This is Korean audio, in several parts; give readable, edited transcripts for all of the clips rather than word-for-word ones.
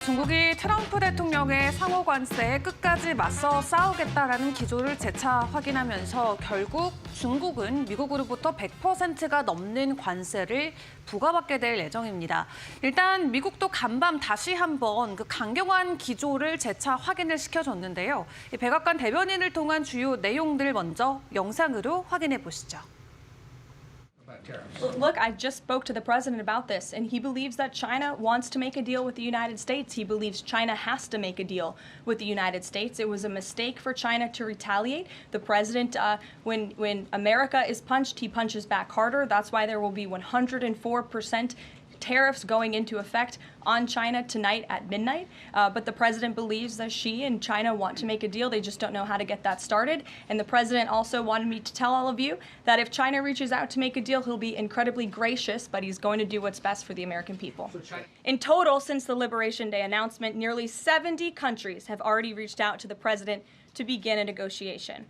중국이 트럼프 대통령의 상호 관세에 끝까지 맞서 싸우겠다라는 기조를 재차 확인하면서 결국 중국은 미국으로부터 100%가 넘는 관세를 부과받게 될 예정입니다. 일단 미국도 간밤 다시 한번 그 강경한 기조를 재차 확인을 시켜줬는데요. 백악관 대변인을 통한 주요 내용들 먼저 영상으로 확인해 보시죠. Look, I just spoke to the president about this, and he believes that China wants to make a deal with the United States. He believes China has to make a deal with the United States. It was a mistake for China to retaliate. The president, when America is punched, he punches back harder. That's why there will be 104% tariffs going into effect on China tonight at midnight. But the president believes that she and China want to make a deal. They just don't know how to get that started. And the president also wanted me to tell all of you that if China reaches out to make a deal, he'll be incredibly gracious, but he's going to do what's best for the American people. In total, since the Liberation Day announcement, nearly 70 countries have already reached out to the president to begin a negotiation.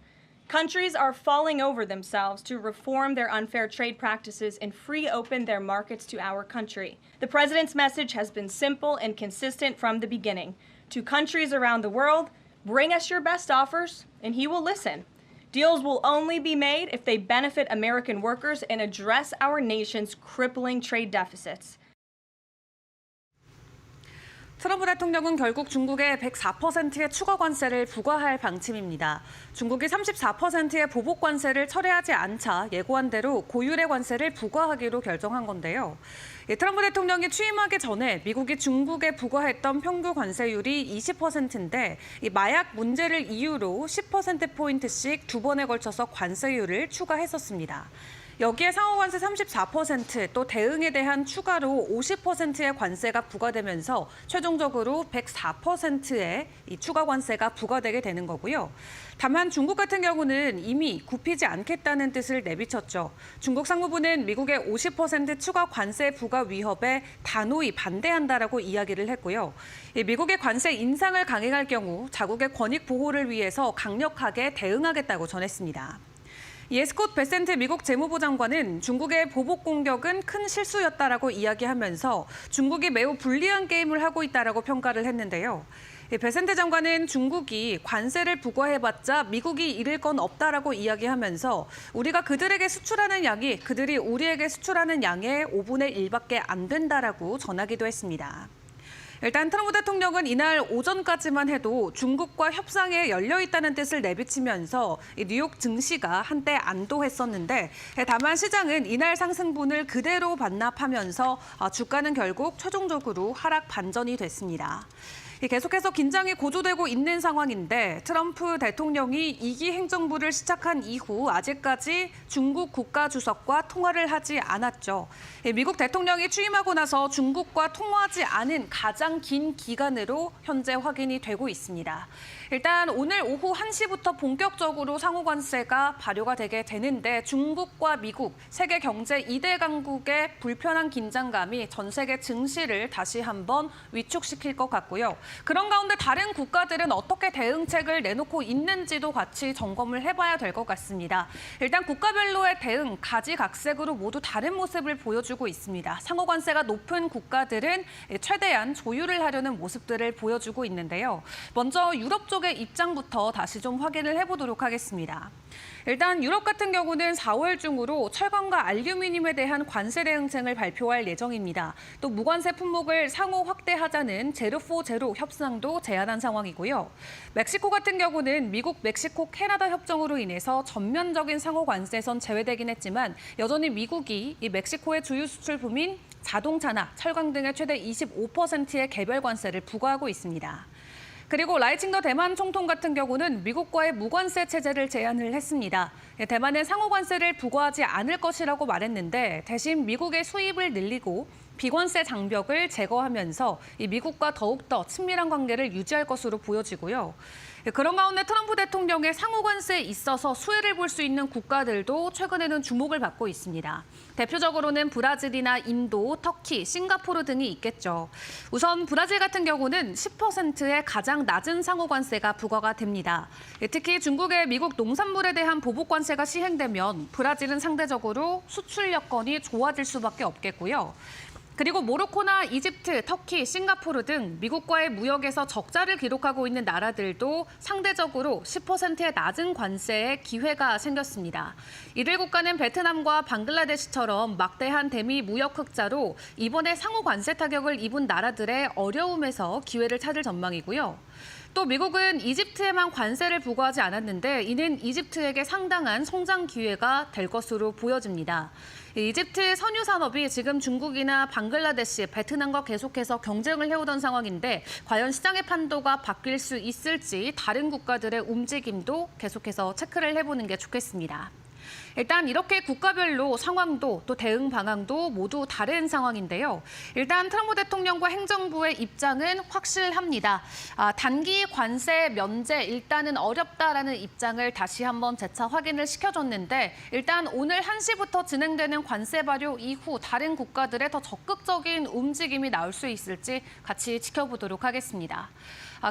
Countries are falling over themselves to reform their unfair trade practices and free open their markets to our country. The president's message has been simple and consistent from the beginning. To countries around the world, bring us your best offers, and he will listen. Deals will only be made if they benefit American workers and address our nation's crippling trade deficits. 트럼프 대통령은 결국 중국에 104%의 추가 관세를 부과할 방침입니다. 중국이 34%의 보복 관세를 철회하지 않자 예고한 대로 고율의 관세를 부과하기로 결정한 건데요. 트럼프 대통령이 취임하기 전에 미국이 중국에 부과했던 평균 관세율이 20%인데 마약 문제를 이유로 10%포인트씩 두 번에 걸쳐서 관세율을 추가했었습니다. 여기에 상호관세 34%, 또 대응에 대한 추가로 50%의 관세가 부과되면서 최종적으로 104%의 이 추가 관세가 부과되게 되는 거고요. 다만 중국 같은 경우는 이미 굽히지 않겠다는 뜻을 내비쳤죠. 중국 상무부는 미국의 50% 추가 관세 부과 위협에 단호히 반대한다라고 이야기를 했고요. 미국의 관세 인상을 강행할 경우 자국의 권익 보호를 위해서 강력하게 대응하겠다고 전했습니다. 이에 스콧 베센트 미국 재무부 장관은 중국의 보복 공격은 큰 실수였다라고 이야기하면서 중국이 매우 불리한 게임을 하고 있다라고 평가를 했는데요. 베센트 장관은 중국이 관세를 부과해봤자 미국이 잃을 건 없다라고 이야기하면서 우리가 그들에게 수출하는 양이 그들이 우리에게 수출하는 양의 5분의 1밖에 안 된다라고 전하기도 했습니다. 일단 트럼프 대통령은 이날 오전까지만 해도 중국과 협상에 열려 있다는 뜻을 내비치면서 뉴욕 증시가 한때 안도했었는데 다만 시장은 이날 상승분을 그대로 반납하면서 주가는 결국 최종적으로 하락 반전이 됐습니다. 계속해서 긴장이 고조되고 있는 상황인데 트럼프 대통령이 2기 행정부를 시작한 이후 아직까지 중국 국가주석과 통화를 하지 않았죠. 미국 대통령이 취임하고 나서 중국과 통화하지 않은 가장 긴 기간으로 현재 확인이 되고 있습니다. 일단 오늘 오후 1시부터 본격적으로 상호관세가 발효가 되게 되는데 중국과 미국, 세계 경제 2대 강국의 불편한 긴장감이 전 세계 증시를 다시 한번 위축시킬 것 같고요. 그런 가운데 다른 국가들은 어떻게 대응책을 내놓고 있는지도 같이 점검을 해봐야 될 것 같습니다. 일단 국가별로의 대응, 가지각색으로 모두 다른 모습을 보여주고 있습니다. 상호관세가 높은 국가들은 최대한 조율을 하려는 모습들을 보여주고 있는데요. 먼저 유럽 쪽의 입장부터 다시 좀 확인을 해보도록 하겠습니다. 일단 유럽 같은 경우는 4월 중으로 철강과 알루미늄에 대한 관세 대응책을 발표할 예정입니다. 또 무관세 품목을 상호 확대하자는 제로4제로 협상도 제안한 상황이고요. 멕시코 같은 경우는 미국, 멕시코, 캐나다 협정으로 인해서 전면적인 상호 관세선 제외되긴 했지만 여전히 미국이 이 멕시코의 주요 수출품인 자동차나 철강 등의 최대 25%의 개별 관세를 부과하고 있습니다. 그리고 라이칭더 대만 총통 같은 경우는 미국과의 무관세 체제를 제안을 했습니다. 대만은 상호관세를 부과하지 않을 것이라고 말했는데 대신 미국의 수입을 늘리고 비관세 장벽을 제거하면서 이 미국과 더욱더 친밀한 관계를 유지할 것으로 보여지고요. 그런 가운데 트럼프 대통령의 상호관세에 있어서 수혜를 볼 수 있는 국가들도 최근에는 주목을 받고 있습니다. 대표적으로는 브라질이나 인도, 터키, 싱가포르 등이 있겠죠. 우선 브라질 같은 경우는 10%의 가장 낮은 상호관세가 부과가 됩니다. 특히 중국의 미국 농산물에 대한 보복관세가 시행되면 브라질은 상대적으로 수출 여건이 좋아질 수밖에 없겠고요. 그리고 모로코나 이집트, 터키, 싱가포르 등 미국과의 무역에서 적자를 기록하고 있는 나라들도 상대적으로 10%의 낮은 관세에 기회가 생겼습니다. 이들 국가는 베트남과 방글라데시처럼 막대한 대미 무역 흑자로 이번에 상호 관세 타격을 입은 나라들의 어려움에서 기회를 찾을 전망이고요. 또 미국은 이집트에만 관세를 부과하지 않았는데 이는 이집트에게 상당한 성장 기회가 될 것으로 보여집니다. 이집트 선유 산업이 지금 중국이나 방글라데시, 베트남과 계속해서 경쟁을 해오던 상황인데 과연 시장의 판도가 바뀔 수 있을지 다른 국가들의 움직임도 계속해서 체크를 해보는 게 좋겠습니다. 일단 이렇게 국가별로 상황도 또 대응 방향도 모두 다른 상황인데요. 일단 트럼프 대통령과 행정부의 입장은 확실합니다. 단기 관세 면제 일단은 어렵다라는 입장을 다시 한번 재차 확인을 시켜줬는데 일단 오늘 1시부터 진행되는 관세 발효 이후 다른 국가들의 더 적극적인 움직임이 나올 수 있을지 같이 지켜보도록 하겠습니다.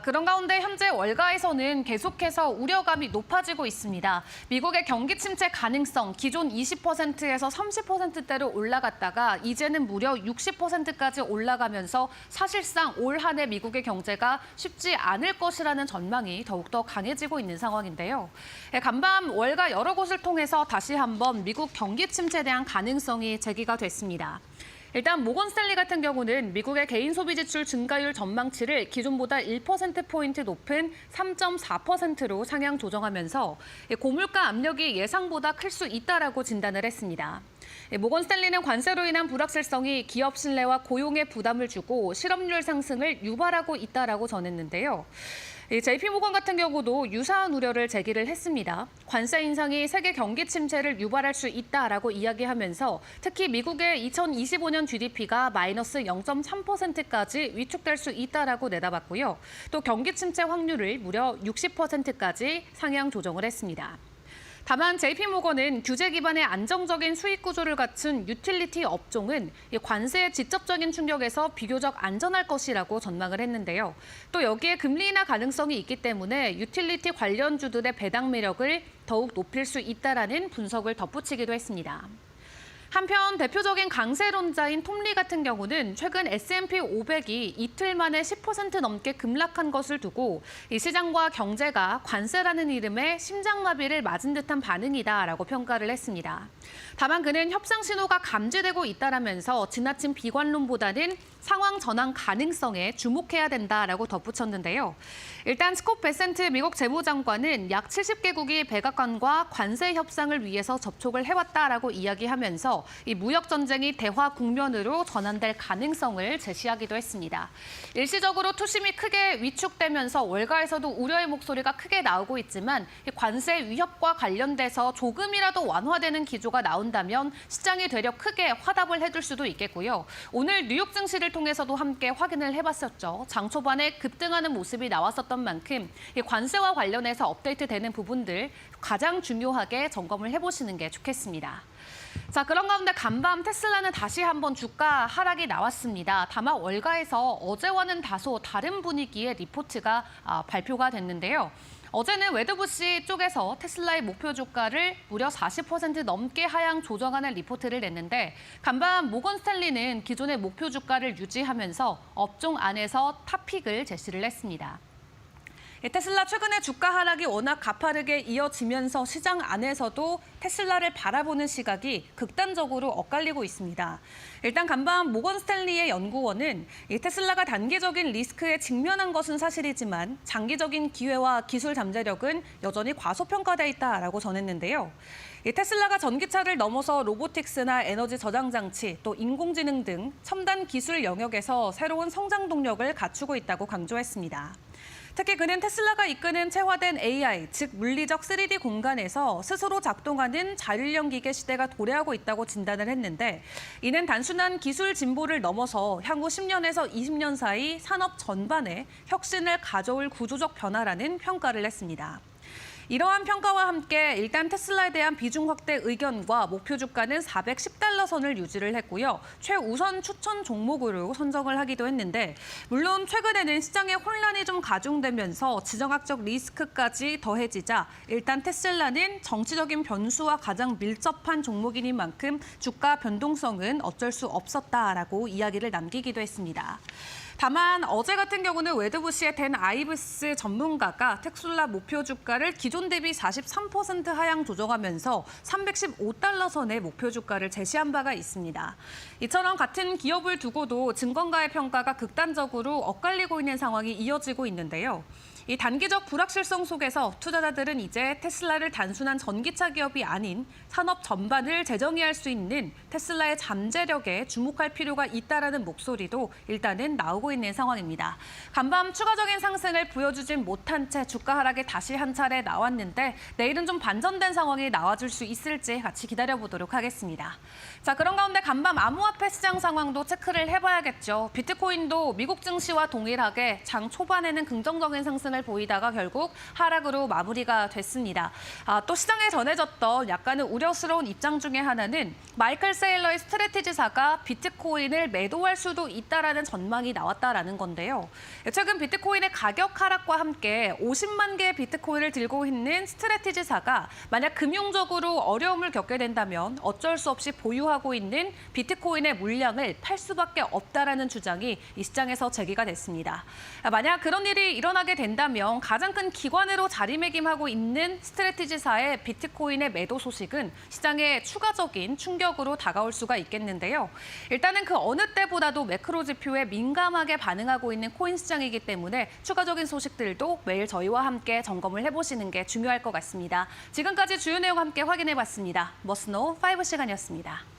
그런 가운데 현재 월가에서는 계속해서 우려감이 높아지고 있습니다. 미국의 경기 침체 가능성 기존 20%에서 30%대로 올라갔다가 이제는 무려 60%까지 올라가면서 사실상 올 한 해 미국의 경제가 쉽지 않을 것이라는 전망이 더욱더 강해지고 있는 상황인데요. 간밤 월가 여러 곳을 통해서 다시 한번 미국 경기 침체에 대한 가능성이 제기가 됐습니다. 일단 모건 스탠리 같은 경우는 미국의 개인 소비 지출 증가율 전망치를 기존보다 1%포인트 높은 3.4%로 상향 조정하면서 고물가 압력이 예상보다 클 수 있다라고 진단을 했습니다. 모건 스탠리는 관세로 인한 불확실성이 기업 신뢰와 고용에 부담을 주고 실업률 상승을 유발하고 있다라고 전했는데요. JP모건 같은 경우도 유사한 우려를 제기를 했습니다. 관세 인상이 세계 경기 침체를 유발할 수 있다라고 이야기하면서 특히 미국의 2025년 GDP가 마이너스 0.3%까지 위축될 수 있다라고 내다봤고요. 또 경기 침체 확률을 무려 60%까지 상향 조정을 했습니다. 다만 JP모건은 규제 기반의 안정적인 수익 구조를 갖춘 유틸리티 업종은 관세의 직접적인 충격에서 비교적 안전할 것이라고 전망을 했는데요. 또 여기에 금리 인하 가능성이 있기 때문에 유틸리티 관련주들의 배당 매력을 더욱 높일 수 있다라는 분석을 덧붙이기도 했습니다. 한편 대표적인 강세론자인 톰리 같은 경우는 최근 S&P 500이 이틀 만에 10% 넘게 급락한 것을 두고 이 시장과 경제가 관세라는 이름의 심장마비를 맞은 듯한 반응이다라고 평가를 했습니다. 다만 그는 협상 신호가 감지되고 있다라면서 지나친 비관론보다는 상황 전환 가능성에 주목해야 된다라고 덧붙였는데요. 일단 스콧 베센트 미국 재무장관은 약 70개국이 백악관과 관세 협상을 위해서 접촉을 해왔다라고 이야기하면서 이 무역 전쟁이 대화 국면으로 전환될 가능성을 제시하기도 했습니다. 일시적으로 투심이 크게 위축되면서 월가에서도 우려의 목소리가 크게 나오고 있지만 이 관세 위협과 관련돼서 조금이라도 완화되는 기조가 나온다면 시장이 되려 크게 화답을 해줄 수도 있겠고요. 오늘 뉴욕 증시를 통해서도 함께 확인을 해봤었죠. 장 초반에 급등하는 모습이 나왔었던 만큼 이 관세와 관련해서 업데이트되는 부분들 가장 중요하게 점검을 해보시는 게 좋겠습니다. 자, 그런 가운데 간밤 테슬라는 다시 한번 주가 하락이 나왔습니다. 다만 월가에서 어제와는 다소 다른 분위기의 리포트가 발표가 됐는데요. 어제는 웨드부시 쪽에서 테슬라의 목표 주가를 무려 40% 넘게 하향 조정하는 리포트를 냈는데 간밤 모건 스탠리는 기존의 목표 주가를 유지하면서 업종 안에서 탑픽을 제시를 했습니다. 테슬라 최근에 주가 하락이 워낙 가파르게 이어지면서 시장 안에서도 테슬라를 바라보는 시각이 극단적으로 엇갈리고 있습니다. 일단 간밤 모건 스탠리의 연구원은 이 테슬라가 단기적인 리스크에 직면한 것은 사실이지만 장기적인 기회와 기술 잠재력은 여전히 과소평가돼 있다라고 전했는데요. 이 테슬라가 전기차를 넘어서 로보틱스나 에너지 저장 장치, 또 인공지능 등 첨단 기술 영역에서 새로운 성장 동력을 갖추고 있다고 강조했습니다. 특히 그는 테슬라가 이끄는 체화된 AI, 즉 물리적 3D 공간에서 스스로 작동하는 자율형 기계 시대가 도래하고 있다고 진단을 했는데 이는 단순한 기술 진보를 넘어서 향후 10년에서 20년 사이 산업 전반에 혁신을 가져올 구조적 변화라는 평가를 했습니다. 이러한 평가와 함께 일단 테슬라에 대한 비중 확대 의견과 목표 주가는 410달러 선을 유지를 했고요. 최우선 추천 종목으로 선정을 하기도 했는데 물론 최근에는 시장의 혼란이 좀 가중되면서 지정학적 리스크까지 더해지자 일단 테슬라는 정치적인 변수와 가장 밀접한 종목이니만큼 주가 변동성은 어쩔 수 없었다라고 이야기를 남기기도 했습니다. 다만 어제 같은 경우는 웨드부시의 댄 아이브스 전문가가 테슬라 목표 주가를 기존 대비 43% 하향 조정하면서 315달러 선의 목표 주가를 제시한 바가 있습니다. 이처럼 같은 기업을 두고도 증권가의 평가가 극단적으로 엇갈리고 있는 상황이 이어지고 있는데요. 이 단기적 불확실성 속에서 투자자들은 이제 테슬라를 단순한 전기차 기업이 아닌 산업 전반을 재정의할 수 있는 테슬라의 잠재력에 주목할 필요가 있다라는 목소리도 일단은 나오고 있는 상황입니다. 간밤 추가적인 상승을 보여주진 못한 채 주가 하락이 다시 한 차례 나왔는데 내일은 좀 반전된 상황이 나와줄 수 있을지 같이 기다려보도록 하겠습니다. 자, 그런 가운데 간밤 암호화폐 시장 상황도 체크를 해봐야겠죠. 비트코인도 미국 증시와 동일하게 장 초반에는 긍정적인 상승을 보이다가 결국 하락으로 마무리가 됐습니다. 또 시장에 전해졌던 약간은 우려스러운 입장 중에 하나는 마이클 세일러의 스트래티지사가 비트코인을 매도할 수도 있다라는 전망이 나왔다라는 건데요. 최근 비트코인의 가격 하락과 함께 50만 개의 비트코인을 들고 있는 스트래티지사가 만약 금융적으로 어려움을 겪게 된다면 어쩔 수 없이 보유하고 있는 비트코인의 물량을 팔 수밖에 없다라는 주장이 이 시장에서 제기가 됐습니다. 만약 그런 일이 일어나게 된다면 가장 큰 기관으로 자리매김하고 있는 스트래티지사의 비트코인의 매도 소식은 시장에 추가적인 충격으로 다가올 수가 있겠는데요. 일단은 그 어느 때보다도 매크로 지표에 민감하게 반응하고 있는 코인 시장이기 때문에 추가적인 소식들도 매일 저희와 함께 점검을 해보시는 게 중요할 것 같습니다. 지금까지 주요 내용 함께 확인해봤습니다. 머스노 5 시간이었습니다.